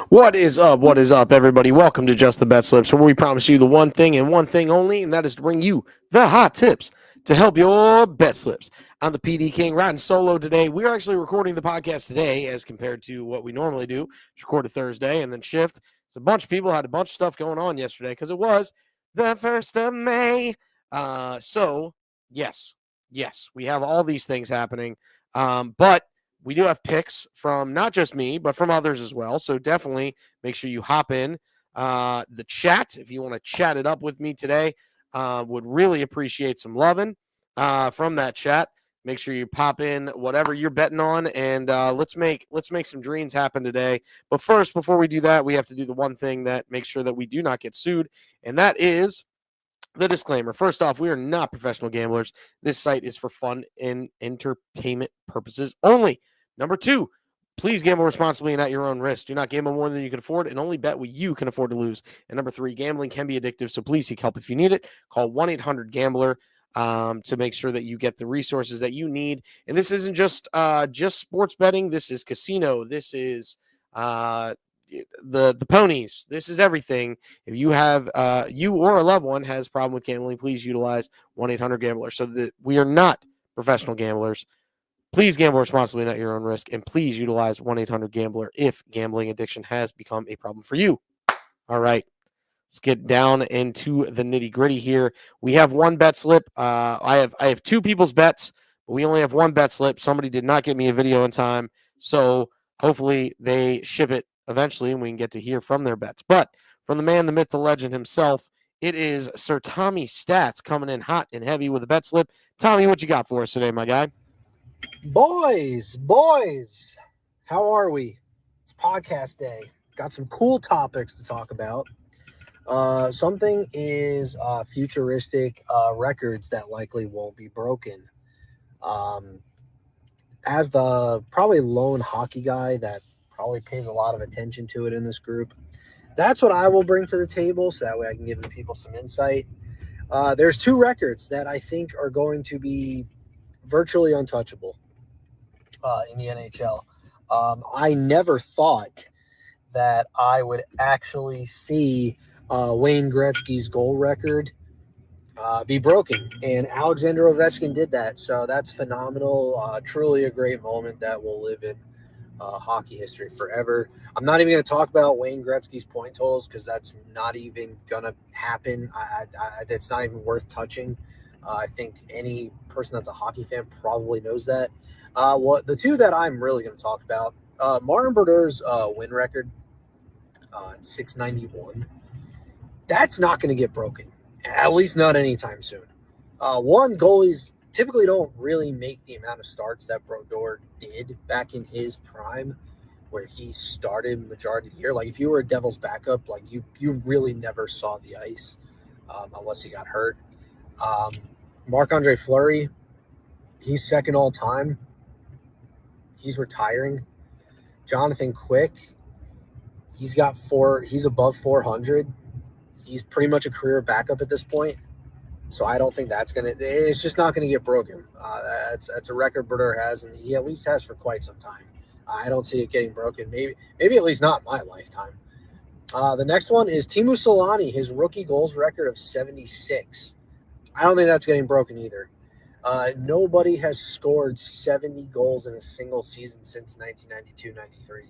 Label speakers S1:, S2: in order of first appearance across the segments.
S1: What is up? What is up, everybody? Welcome to Just the BetSlips, where we promise you the one thing and one thing only, and that is to bring you the hot tips to help your bet slips. I'm the PD King, riding solo today. We are actually recording the podcast today as compared to what we normally do. Just record a Thursday and then shift. So a bunch of people had a bunch of stuff going on yesterday because it was the 1st of May. Yes, we have all these things happening. But we do have picks from not just me, but from others as well. So definitely make sure you hop in the chat if you want to chat it up with me today. Would really appreciate some loving from that chat. Make sure you pop in whatever you're betting on, and let's make some dreams happen today. But first, before we do that, we have to do the one thing that makes sure that we do not get sued, and that is the disclaimer. First off, we are not professional gamblers. This site is for fun and entertainment purposes only. Number two, please gamble responsibly and at your own risk. Do not gamble more than you can afford and only bet what you can afford to lose. And number three, gambling can be addictive, so please seek help if you need it. Call 1-800-GAMBLER to make sure that you get the resources that you need. And this isn't just sports betting. This is casino. This is the ponies. This is everything. If you have you or a loved one has a problem with gambling, please utilize 1-800-GAMBLER. So that we are not professional gamblers. Please gamble responsibly and at your own risk, and please utilize 1-800-GAMBLER if gambling addiction has become a problem for you. All right, let's get down into the nitty gritty here. We have one bet slip. I have two people's bets, but we only have one bet slip. Somebody did not get me a video in time, so hopefully they ship it eventually, and we can get to hear from their bets. But from the man, the myth, the legend himself, it is Sir Tommy Stats coming in hot and heavy with a bet slip. Tommy, what you got for us today, my guy?
S2: Boys, how are we? It's podcast day. Got some cool topics to talk about. Something is futuristic records that likely won't be broken. As the probably lone hockey guy that probably pays a lot of attention to it in this group, that's what I will bring to the table so that way I can give the people some insight. There's two records that I think are going to be virtually untouchable in the NHL. I never thought that I would actually see Wayne Gretzky's goal record be broken, and Alexander Ovechkin did that, so that's phenomenal. Truly a great moment that will live in hockey history forever. I'm not even going to talk about Wayne Gretzky's point totals because that's not even going to happen. That's not even worth touching. I think any person that's a hockey fan probably knows that. The two that I'm really going to talk about, Martin Brodeur's win record, 691. That's not going to get broken, at least not anytime soon. Goalies typically don't really make the amount of starts that Brodeur did back in his prime, where he started majority of the year. Like if you were a Devils backup, like you really never saw the ice unless he got hurt. Marc-Andre Fleury, he's second all time. He's retiring. Jonathan Quick, he's above 400. He's pretty much a career backup at this point. So I don't think it's just not going to get broken. That's a record Brodeur has, and he at least has for quite some time. I don't see it getting broken. Maybe at least not in my lifetime. The next one is Teemu Selanne, his rookie goals record of 76. I don't think that's getting broken either. Nobody has scored 70 goals in a single season since 1992-93.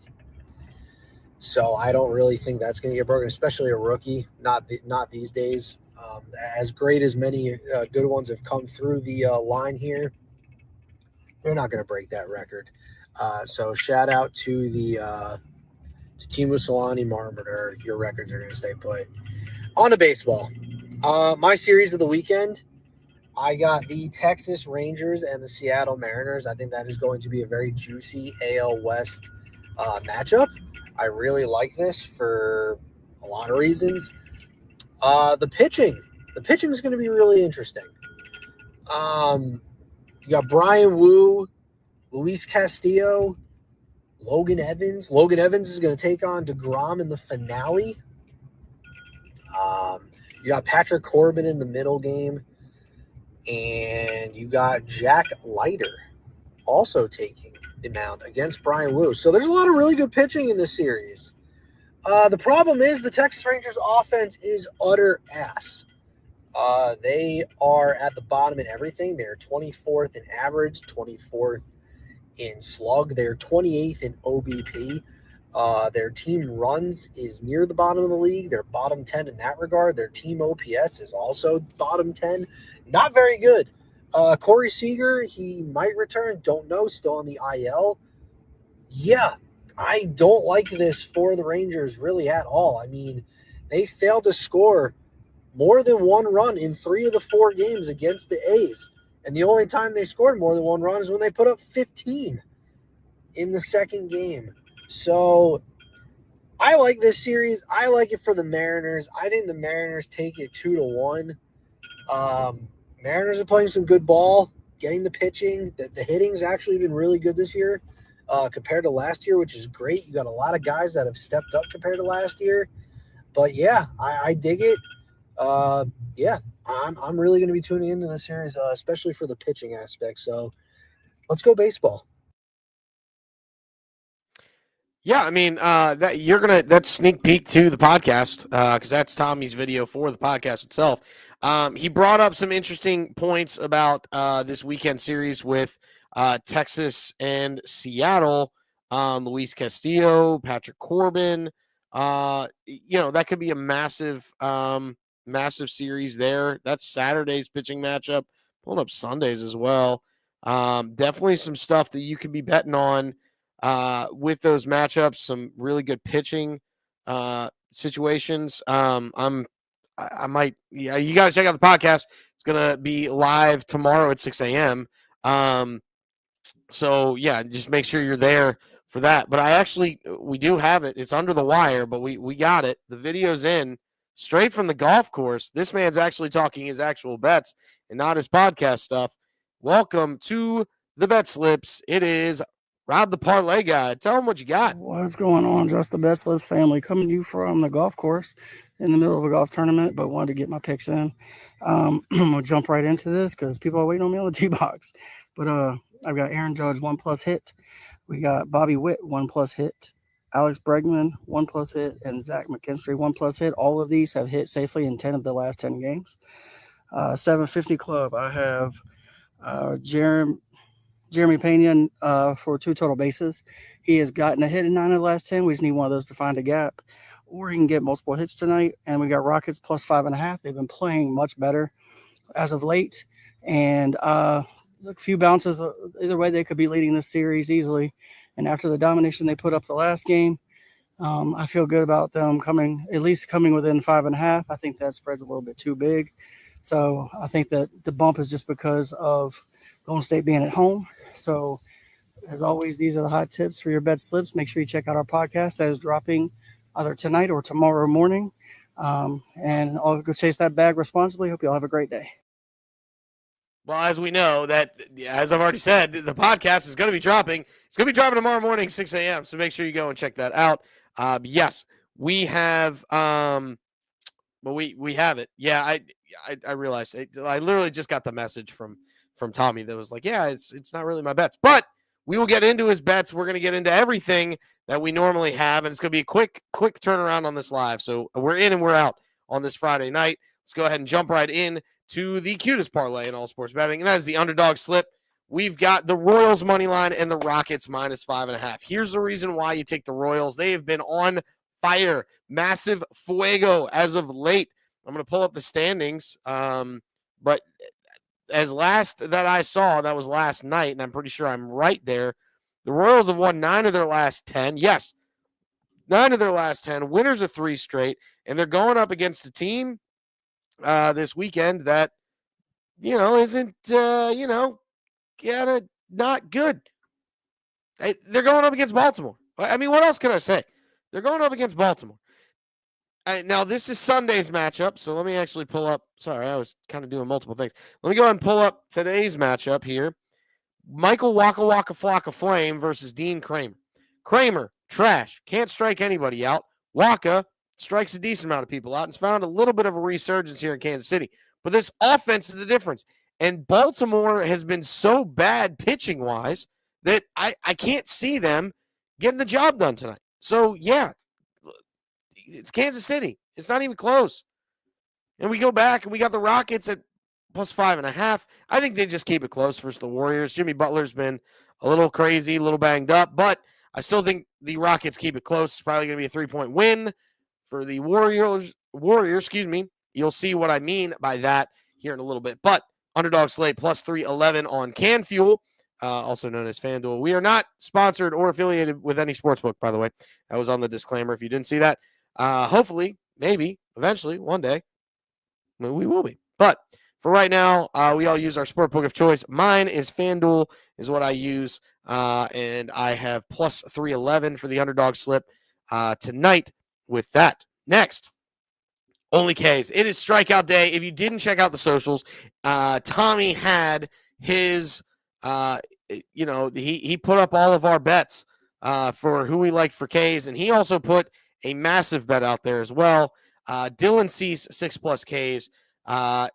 S2: So I don't really think that's going to get broken, especially a rookie. Not these days. As great as many good ones have come through the line here, they're not going to break that record. So shout out to Teemu Selanne, Martin Brodeur. Your records are going to stay put. On to baseball. My series of the weekend, I got the Texas Rangers and the Seattle Mariners. I think that is going to be a very juicy AL West matchup. I really like this for a lot of reasons. The pitching is going to be really interesting. You got Brian Wu, Luis Castillo, Logan Evans. Logan Evans is going to take on DeGrom in the finale. You got Patrick Corbin in the middle game. And you got Jack Leiter also taking the mound against Brian Wu. So there's a lot of really good pitching in this series. The problem is the Texas Rangers offense is utter ass. They are at the bottom in everything. They're 24th in average, 24th in slug. They're 28th in OBP. Their team runs is near the bottom of the league. They're bottom 10 in that regard. Their team OPS is also bottom 10. Not very good. Corey Seager, he might return. Don't know. Still on the IL. Yeah, I don't like this for the Rangers really at all. I mean, they failed to score more than one run in 3 of the 4 games against the A's. And the only time they scored more than one run is when they put up 15 in the second game. So I like this series. I like it for the Mariners. I think the Mariners take it 2-1. Mariners are playing some good ball, getting the pitching. The hitting's actually been really good this year compared to last year, which is great. You got a lot of guys that have stepped up compared to last year. But yeah, I dig it. Yeah, I'm really going to be tuning into this series, especially for the pitching aspect. So let's go baseball.
S1: Yeah, I mean that's sneak peek to the podcast because that's Tommy's video for the podcast itself. He brought up some interesting points about this weekend series with Texas and Seattle. Luis Castillo, Patrick Corbin. That could be a massive series there. That's Saturday's pitching matchup. Pulling up Sundays as well. Definitely some stuff that you could be betting on. With those matchups, some really good pitching situations. I might, yeah, you got to check out the podcast. It's going to be live tomorrow at 6 a.m. So yeah, just make sure you're there for that. But we do have it. It's under the wire, but we got it. The video's in straight from the golf course. This man's actually talking his actual bets and not his podcast stuff. Welcome to the BetSlips. It is Rob the Parlay Guy. Tell him what you got.
S3: What's going on? Just the BetSlips family coming to you from the golf course in the middle of a golf tournament, but wanted to get my picks in. I'm going to jump right into this because people are waiting on me on the tee box. But I've got Aaron Judge, 1+ hit. We got Bobby Witt, 1+ hit. Alex Bregman, 1+ hit. And Zach McKinstry, 1+ hit. All of these have hit safely in 10 of the last 10 games. 750 Club, I have Jeremy Pena for 2 total bases. He has gotten a hit in 9 of the last 10. We just need one of those to find a gap. Or he can get multiple hits tonight. And we got Rockets plus 5.5. They've been playing much better as of late. And a few bounces. Either way, they could be leading this series easily. And after the domination they put up the last game, I feel good about them coming within 5.5. I think that spread's a little bit too big. So I think that the bump is just because of Golden State being at home. So as always, these are the hot tips for your BetSlips. Make sure you check out our podcast that is dropping either tonight or tomorrow morning. And I'll go chase that bag responsibly. Hope you all have a great day.
S1: Well, as we know, that, as I've already said, the podcast is going to be dropping. It's going to be dropping tomorrow morning, 6 a.m. So make sure you go and check that out. Yes, we have. But we have it. Yeah, I realized. I literally just got the message from Tommy that was like, yeah, it's not really my bets, but we will get into his bets. We're going to get into everything that we normally have, and it's going to be a quick turnaround on this live. So we're in and we're out on this Friday night. Let's go ahead and jump right in to the cutest parlay in all sports betting, and that is the underdog slip. We've got the Royals money line and the Rockets minus 5.5. Here's the reason why you take the Royals. They have been on fire, massive fuego as of late. I'm going to pull up the standings, but as last that I saw, that was last night, and I'm pretty sure I'm right there. The Royals have won 9 of their last 10. Yes, 9 of their last 10. Winners of 3 straight, and they're going up against a team this weekend that, isn't, not good. They're going up against Baltimore. I mean, what else can I say? They're going up against Baltimore. Now, this is Sunday's matchup, so let me actually pull up. Sorry, I was kind of doing multiple things. Let me go ahead and pull up today's matchup here. Michael Waka Waka Flocka Flame versus Dean Kramer. Kramer, trash. Can't strike anybody out. Waka strikes a decent amount of people out and has found a little bit of a resurgence here in Kansas City. But this offense is the difference. And Baltimore has been so bad pitching-wise that I can't see them getting the job done tonight. So, yeah, It's Kansas City. It's not even close. And we go back and we got the Rockets at plus 5.5. I think they just keep it close versus the Warriors. Jimmy Butler's been a little crazy, a little banged up, but I still think the Rockets keep it close. It's probably going to be a 3-point win for the Warriors. Excuse me. You'll see what I mean by that here in a little bit. But underdog slate plus 311 on Can Fuel, also known as FanDuel. We are not sponsored or affiliated with any sportsbook, by the way. That was on the disclaimer if you didn't see that. Hopefully, maybe, eventually, one day, we will be. But for right now, we all use our sportbook of choice. Mine is FanDuel, is what I use. And I have plus 311 for the underdog slip tonight with that. Next, only K's. It is strikeout day. If you didn't check out the socials, Tommy had his, he put up all of our bets for who we liked for K's. And he also put a massive bet out there as well. Dylan Cease, 6+ Ks.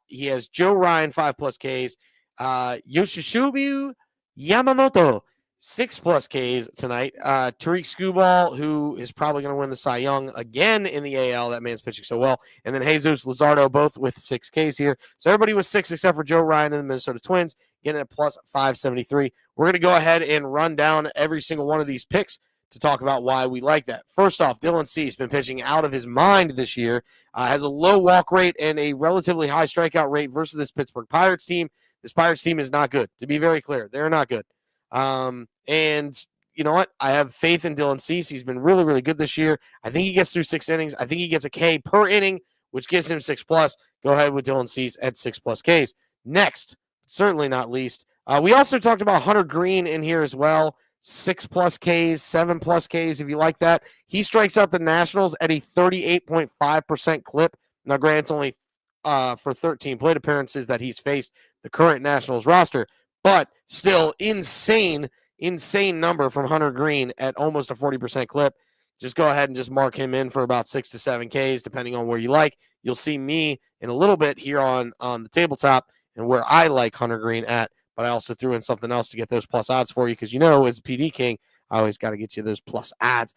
S1: He has Joe Ryan, 5+ Ks. Yoshitsuru Yamamoto, 6+ Ks tonight. Tariq Skubal, who is probably going to win the Cy Young again in the AL. That man's pitching so well. And then Jesus Luzardo, both with 6 Ks here. So everybody was 6 except for Joe Ryan and the Minnesota Twins, getting a plus 573. We're going to go ahead and run down every single one of these picks to talk about why we like that. First off, Dylan Cease has been pitching out of his mind this year, has a low walk rate and a relatively high strikeout rate versus this Pittsburgh Pirates team. This Pirates team is not good, to be very clear. They're not good. And you know what? I have faith in Dylan Cease. He's been really, really good this year. I think he gets through 6 innings. I think he gets a K per inning, which gives him 6+. Go ahead with Dylan Cease at 6+ Ks. Next, certainly not least, we also talked about Hunter Green in here as well. 6+ Ks, 7+ Ks, if you like that. He strikes out the Nationals at a 38.5% clip. Now, granted, it's only for 13 plate appearances that he's faced the current Nationals roster, but still insane number from Hunter Green at almost a 40% clip. Just go ahead and just mark him in for about 6 to 7 Ks, depending on where you like. You'll see me in a little bit here on the tabletop and where I like Hunter Green at. But I also threw in something else to get those plus odds for you because, as PD King, I always got to get you those plus odds.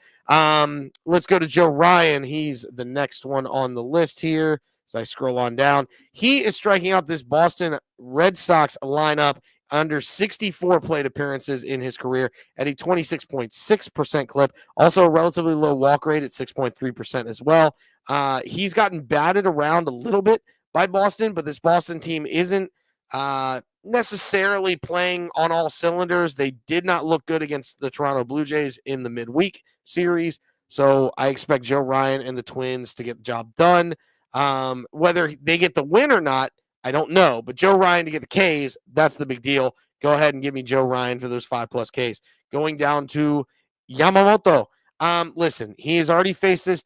S1: Let's go to Joe Ryan. He's the next one on the list here. So I scroll on down. He is striking out this Boston Red Sox lineup under 64 plate appearances in his career at a 26.6% clip. Also a relatively low walk rate at 6.3% as well. He's gotten batted around a little bit by Boston, but this Boston team isn't necessarily playing on all cylinders. They did not look good against the Toronto Blue Jays in the midweek series. So I expect Joe Ryan and the Twins to get the job done. Whether they get the win or not, I don't know. But Joe Ryan to get the Ks, that's the big deal. Go ahead and give me Joe Ryan for those 5+ Ks. Going down to Yamamoto. Listen, he has already faced this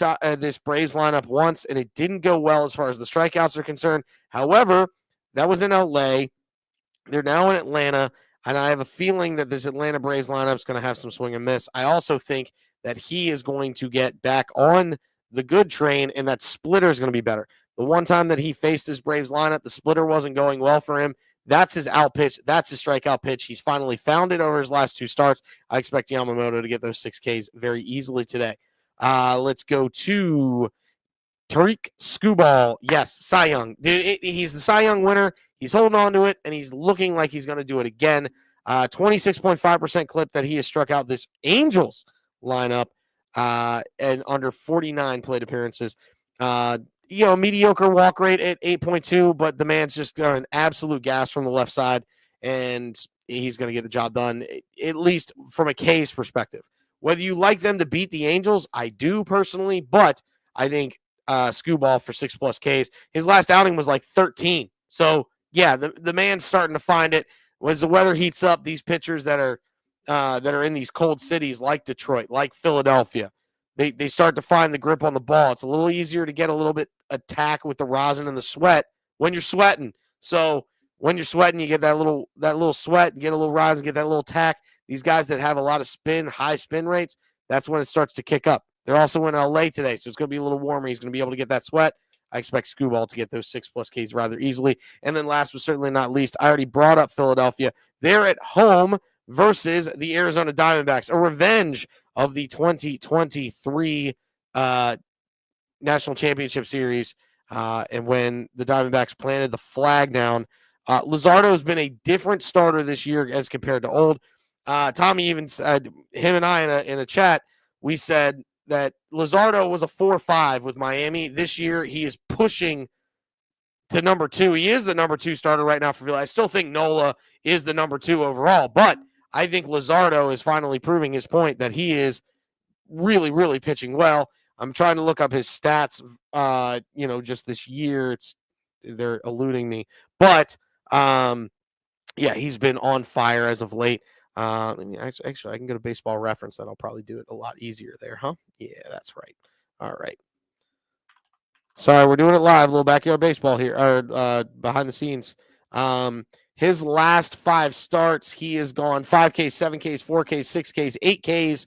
S1: Braves lineup once, and it didn't go well as far as the strikeouts are concerned. However, that was in LA. They're now in Atlanta, and I have a feeling that this Atlanta Braves lineup is going to have some swing and miss. I also think that he is going to get back on the good train, and that splitter is going to be better. The one time that he faced this Braves lineup, the splitter wasn't going well for him. That's his out pitch. That's his strikeout pitch. He's finally found it over his last 2 starts. I expect Yamamoto to get those 6 Ks very easily today. Let's go to Tariq Skubal. Yes, Cy Young. He's the Cy Young winner. He's holding on to it, and he's looking like he's going to do it again. 26.5% clip that he has struck out this Angels lineup and under 49 plate appearances. Mediocre walk rate at 8.2, but the man's just got an absolute gas from the left side, and he's going to get the job done, at least from a case perspective. Whether you like them to beat the Angels, I do personally, but I think Skubal for 6+ Ks. His last outing was like 13. So, yeah, the man's starting to find it. As the weather heats up, these pitchers that are in these cold cities like Detroit, like Philadelphia, they start to find the grip on the ball. It's a little easier to get a little bit attack with the rosin and the sweat when you're sweating. So when you're sweating, you get that little sweat, get a little rosin, get that little tack. These guys that have a lot of spin, high spin rates, that's when it starts to kick up. They're also in LA today, so it's going to be a little warmer. He's going to be able to get that sweat. I expect Skubal to get those 6+ Ks rather easily. And then last but certainly not least, I already brought up Philadelphia. They're at home versus the Arizona Diamondbacks, a revenge of the 2023 National Championship Series, and when the Diamondbacks planted the flag down, Luzardo's been a different starter this year as compared to old. Tommy even said, him and I in a chat, we said that Luzardo was a 4-5 with Miami. This year, he is pushing to number 2. He is the number 2 starter right now for Villa. I still think Nola is the number 2 overall, but I think Luzardo is finally proving his point that he is really, really pitching well. I'm trying to look up his stats, just this year. They're eluding me. But, yeah, he's been on fire as of late. Let me actually, I can go to Baseball Reference. That'll probably do it a lot easier there, huh? Yeah, that's right. All right. Sorry, we're doing it live. A little backyard baseball here, or behind the scenes. His last 5 starts, he has gone 5Ks, 7Ks, 4Ks, 6Ks, 8Ks.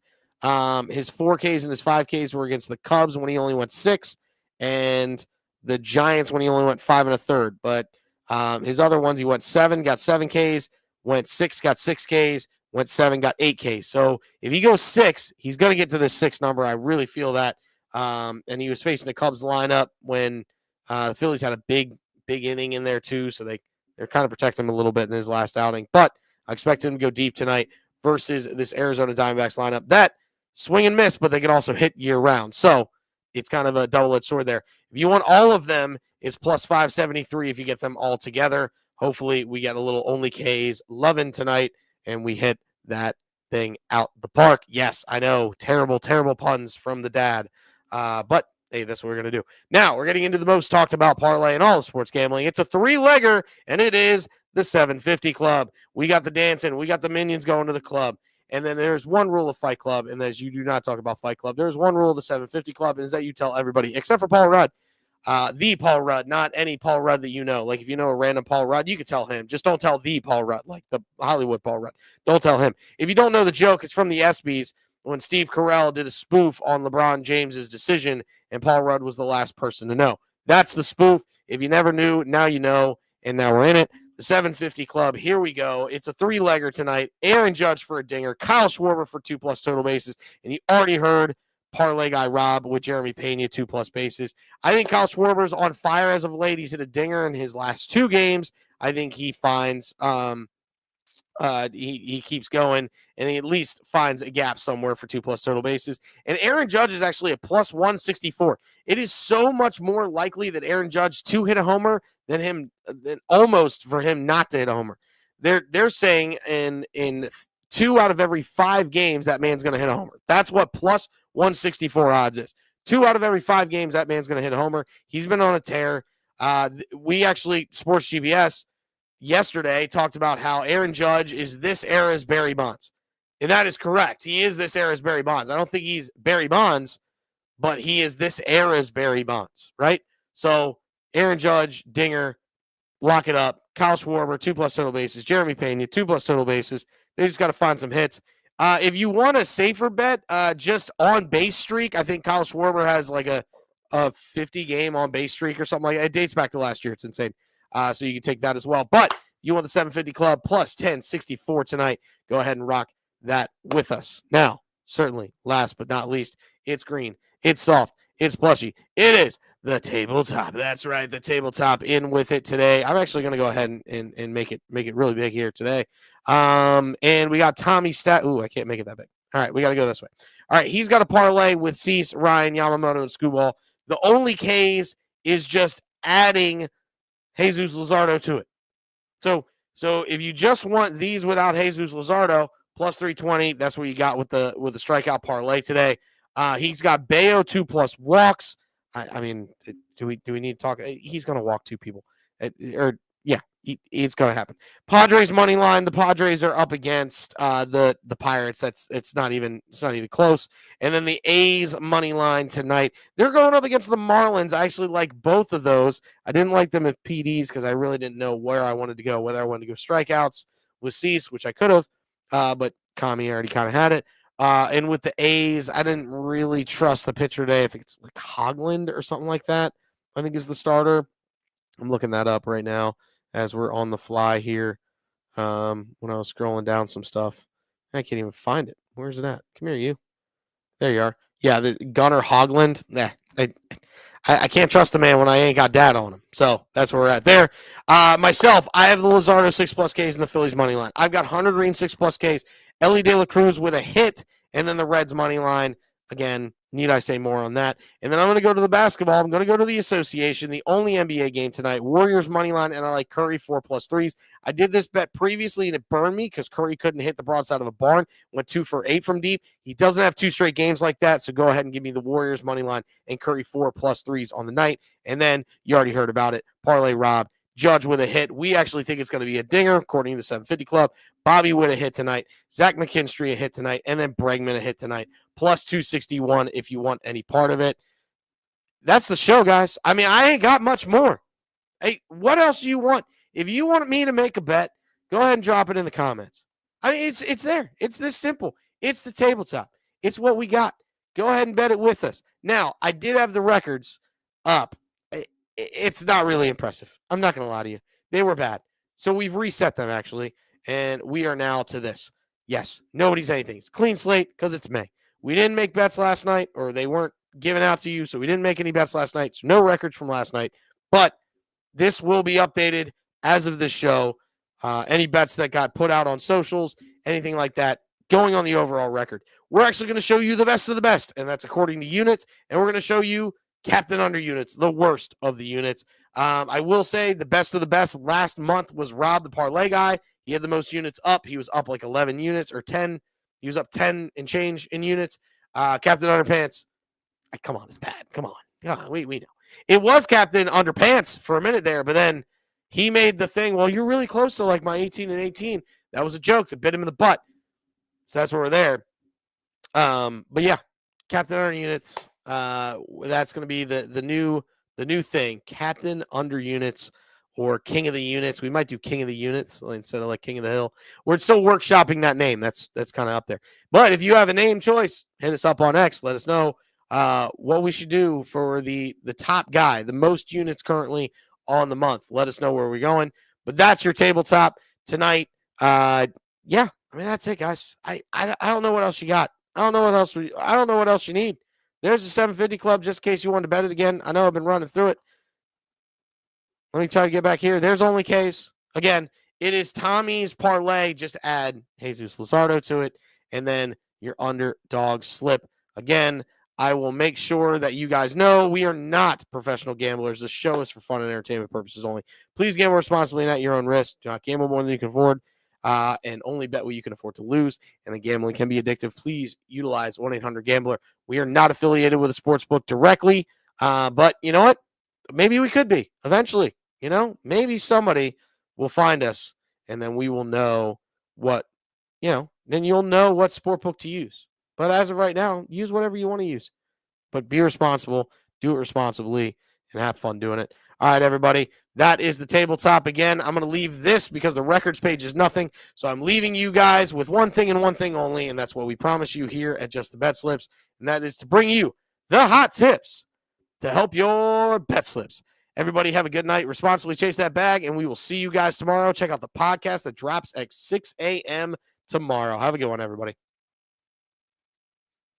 S1: His 4Ks and his 5Ks were against the Cubs when he only went 6, and the Giants when he only went 5 1/3. But his other ones, he went 7, got 7Ks, went 6, got 6Ks, went 7, got 8Ks. So if he goes 6, he's going to get to this 6 number. I really feel that. And he was facing the Cubs lineup when the Phillies had a big inning in there too, so they're kind of protecting him a little bit in his last outing. But I expect him to go deep tonight versus this Arizona Diamondbacks lineup that swing and miss, but they can also hit year round. So it's kind of a double-edged sword there. If you want all of them, it's plus 573 if you get them all together. Hopefully we get a little only K's loving tonight, and we hit that thing out the park. Yes, I know, terrible puns from the dad. But hey, that's what we're going to do. Now, we're getting into the most talked about parlay in all of sports gambling. It's a 3-legger, and it is the 750 Club. We got the dancing. We got the minions going to the club. And then there's one rule of Fight Club, and that is you do not talk about Fight Club. There's one rule of the 750 Club, and is that you tell everybody, except for Paul Rudd, the Paul Rudd, not any Paul Rudd that you know. Like if you know a random Paul Rudd, you could tell him. Just don't tell the Paul Rudd, like the Hollywood Paul Rudd. Don't tell him. If you don't know the joke, it's from the ESPYs. When Steve Carell did a spoof on LeBron James's decision, and Paul Rudd was the last person to know. That's the spoof. If you never knew, now you know, and now we're in it. The 750 Club, here we go. It's a 3-legger tonight. Aaron Judge for a dinger, Kyle Schwarber for 2+ total bases, and you already heard parlay guy Rob with Jeremy Pena 2+ bases. I think Kyle Schwarber's on fire as of late. He's hit a dinger in his last 2 games. I think he finds he keeps going, and he at least finds a gap somewhere for 2+ total bases. And Aaron Judge is actually a plus 164. It is so much more likely that Aaron Judge to hit a homer than almost for him not to hit a homer. They're saying in 2 out of every 5 games that man's going to hit a homer. That's what plus 164 odds is. 2 out of every 5 games that man's going to hit a homer. He's been on a tear. We actually, Sports GBS, yesterday talked about how Aaron Judge is this era's Barry Bonds. And that is correct. He is this era's Barry Bonds. I don't think he's Barry Bonds, but he is this era's Barry Bonds, right? So Aaron Judge, dinger, lock it up. Kyle Schwarber, 2+ total bases. Jeremy Pena, 2+ total bases. They just got to find some hits. If you want a safer bet, just on base streak, I think Kyle Schwarber has like a 50-game on base streak or something like that. It dates back to last year. It's insane. So you can take that as well. But you want the 750 Club plus 1064 tonight. Go ahead and rock that with us. Now, certainly, last but not least, it's green, it's soft, it's plushy. It is the tabletop. That's right, the tabletop in with it today. I'm actually going to go ahead and make it really big here today. And we got Tommy Stat. Ooh, I can't make it that big. All right, we got to go this way. All right, he's got a parlay with Cease, Ryan, Yamamoto, and Scooball. The only K's is just adding Jesus Luzardo to it. So if you just want these without Jesus Luzardo, plus 320, that's what you got with the strikeout parlay today. He's got Bayo 2+ walks. I mean, do we need to talk? He's going to walk 2 people. It's going to happen. Padres money line. The Padres are up against the Pirates. It's not even close. And then the A's money line tonight. They're going up against the Marlins. I actually like both of those. I didn't like them at PDs because I really didn't know where I wanted to go. Whether I wanted to go strikeouts with Cease, which I could have, but Kami already kind of had it. And with the A's, I didn't really trust the pitcher today. I think it's like Hogland or something like that, I think is the starter. I'm looking that up right now as we're on the fly here. When I was scrolling down some stuff, I can't even find it. Where's it at? Come here, you. There you are. Yeah, the Gunnar Hogland. I can't trust the man when I ain't got data on him. So that's where we're at there. Myself, I have the Luzardo 6+ Ks and the Phillies money line. I've got Hunter Green 6+ Ks, Ellie De La Cruz with a hit, and then the Reds money line. Again, need I say more on that? And then I'm going to go to the basketball. I'm going to go to the association, the only NBA game tonight. Warriors money line, and I like Curry 4+3s. I did this bet previously, and it burned me because Curry couldn't hit the broadside of a barn. Went 2 for 8 from deep. He doesn't have 2 straight games like that, so go ahead and give me the Warriors money line and Curry 4+3s on the night. And then you already heard about it. Parlay Rob, Judge with a hit. We actually think it's going to be a dinger, according to the 750 Club. Bobby with a hit tonight. Zach McKinstry a hit tonight. And then Bregman a hit tonight. Plus 261 if you want any part of it. That's the show, guys. I mean, I ain't got much more. Hey, what else do you want? If you want me to make a bet, go ahead and drop it in the comments. I mean, it's there. It's this simple. It's the tabletop. It's what we got. Go ahead and bet it with us. Now, I did have the records up. It's not really impressive. I'm not going to lie to you. They were bad. So we've reset them, actually, and we are now to this. Yes, nobody's anything. It's clean slate because it's May. We didn't make bets last night, or they weren't given out to you, so we didn't make any bets last night. So no records from last night. But this will be updated as of this show. Any bets that got put out on socials, anything like that, going on the overall record. We're actually going to show you the best of the best, and that's according to units, and we're going to show you captain under units, the worst of the units. I will say the best of the best last month was Rob, the parlay guy. He had the most units up. He was up like 11 units or 10. He was up 10 and change in units. Captain Underpants, come on, it's bad. Come on. Yeah, we know. It was Captain Underpants for a minute there, but then he made the thing, well, you're really close to like my 18 and 18. That was a joke that bit him in the butt. So that's where we're there. But yeah, Captain Under Units, that's going to be the new thing. Captain Under Units or King of the Units. We might do King of the Units instead of like King of the Hill. We're still workshopping that name. That's kind of up there. But if you have a name choice, hit us up on X. Let us know what we should do for the top guy, the most units currently on the month. Let us know where we're going. But that's your tabletop tonight. Yeah, I mean that's it, guys. I don't know what else you got. I don't know what else you need. There's the 750 Club, just in case you want to bet it again. I know I've been running through it. Let me try to get back here. There's only case. Again, it is Tommy's parlay. Just add Jesus Luzardo to it, and then your underdog slip. Again, I will make sure that you guys know we are not professional gamblers. The show is for fun and entertainment purposes only. Please gamble responsibly and at your own risk. Do not gamble more than you can afford, and only bet what you can afford to lose. And the gambling can be addictive. Please utilize 1-800-GAMBLER. We are not affiliated with a sports book directly, but you know what? Maybe we could be eventually. You know, maybe somebody will find us, and then we will know what, then you'll know what sportbook to use. But as of right now, use whatever you want to use. But be responsible, do it responsibly, and have fun doing it. All right, everybody. That is the tabletop. Again, I'm going to leave this because the records page is nothing. So I'm leaving you guys with one thing and one thing only, and that's what we promise you here at Just the Bet Slips, and that is to bring you the hot tips to help your bet slips. Everybody have a good night. Responsibly chase that bag, and we will see you guys tomorrow. Check out the podcast that drops at 6 a.m. tomorrow. Have a good one, everybody.